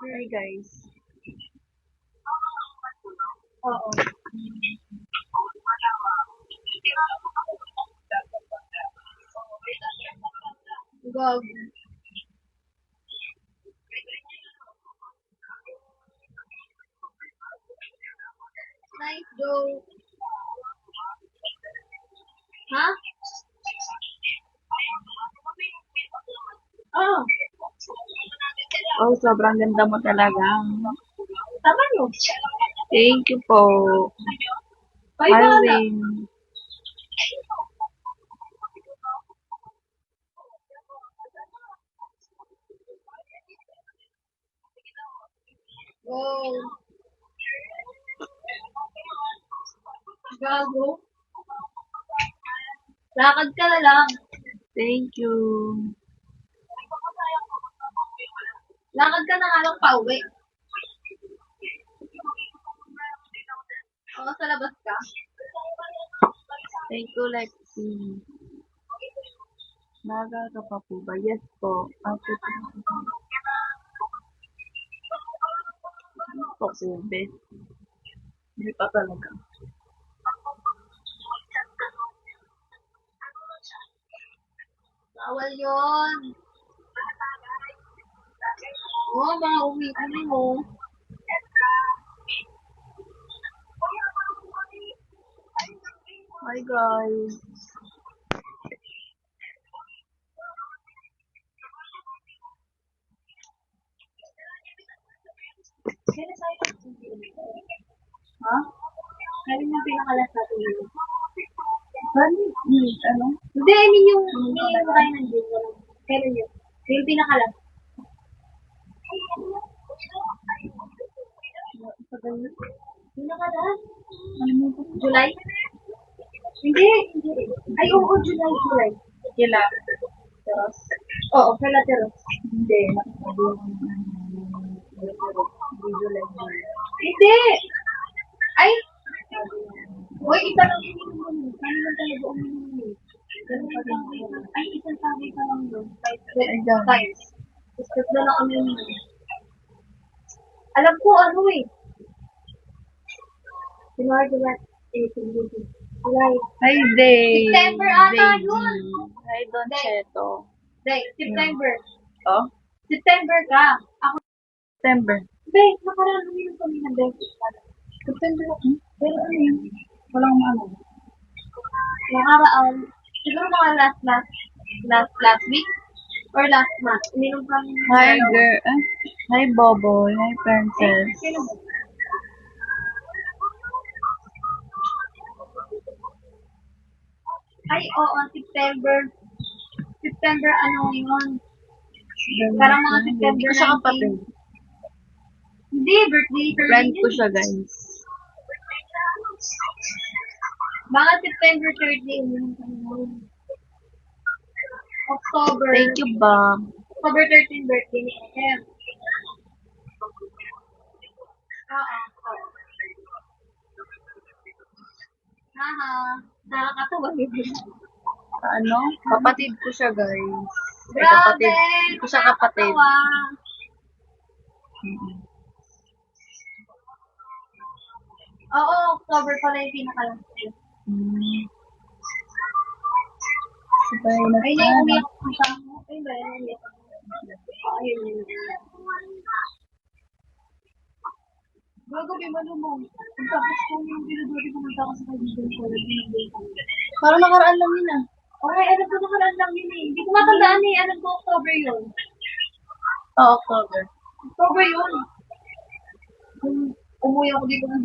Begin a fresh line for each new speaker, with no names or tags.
Hi guys.
Oo. Gag. Nice go. Ha? Oh,
Oh, sobrang ganda mo talaga.
tama nyo.
Thank you po.
Bye ba na?
Marvin.
Go. Gago. Lakad ka na lang.
Thank you.
Lakad ka na nga lang pauwi. Oo, sa labas ka.
Thank you, Lexi. Naga ka pa po ba? Yes po. Ako po. Ano po po, best? Hindi pa talaga.
Bawal yun. Oo, mga uwi mo.
Hi guys.
Kailan tayo nagsisimula? Ha? Kailan yung pinakalas natin yun?
Ano?
Hindi, I mean yung nililang tayo ng gym. Kailan yun? Yung pinakalas. Pinakalas? July? Hindi, hindi. Ay, oo, July.
Kila. Teros.
Oo, kala Teros.
Hindi. Video like
Hindi! Ay! Uy, isa lang yung minimum. Kano lang talaga uminom eh. Ganun pa lang. Ay, isang sabi ka lang doon. Times. Tapos tatlo lang kami uminom. Alam ko, ano eh. July.
Hi, Day.
September ata
Day.
yun.
Hi, Don Cheto.
Day, September.
Oh?
September ka. Ako,
September.
Day, nakaraan uminom kami ng dentist.
September. Pero ano yun? Walang ano.
Nakaraan, siguro mga last week or last month. Uminom kami ng
Hi,
dalawa.
girl. Hi, Bobo. Hi, Princess.
Sino ba? Ay, oo, September ano yun? Parang mga September
Hindi ko siya kapatid.
19. Hindi, birthday
Friend ko
yun.
siya, guys.
Mga September 30, uminom kami nun. October.
Thank you, Bob.
October 13, birthday ni M. Oo. Haha. Nakakatawa yun.
Ano? Kapatid ko siya, guys. Ay,
Grabe!
kapatid. Hindi ko siya kapatid.
Nakakatawa. Oo, October pala yung pinakalang.
Sabay na
Ay, na yung umiyak ko siya. Ay, ba yung umiyak ko? Ayun. Gago, di malumong. Tapos kung yung pinadori pumunta ko sa kaibigan ko,
Parang nakaraan lang yun, ah.
okay, alam ko nakaraan lang yun eh. Hindi ko matandaan eh. Alam ko October yun.
Oh, October.
October yun. Umuwi ako dito ng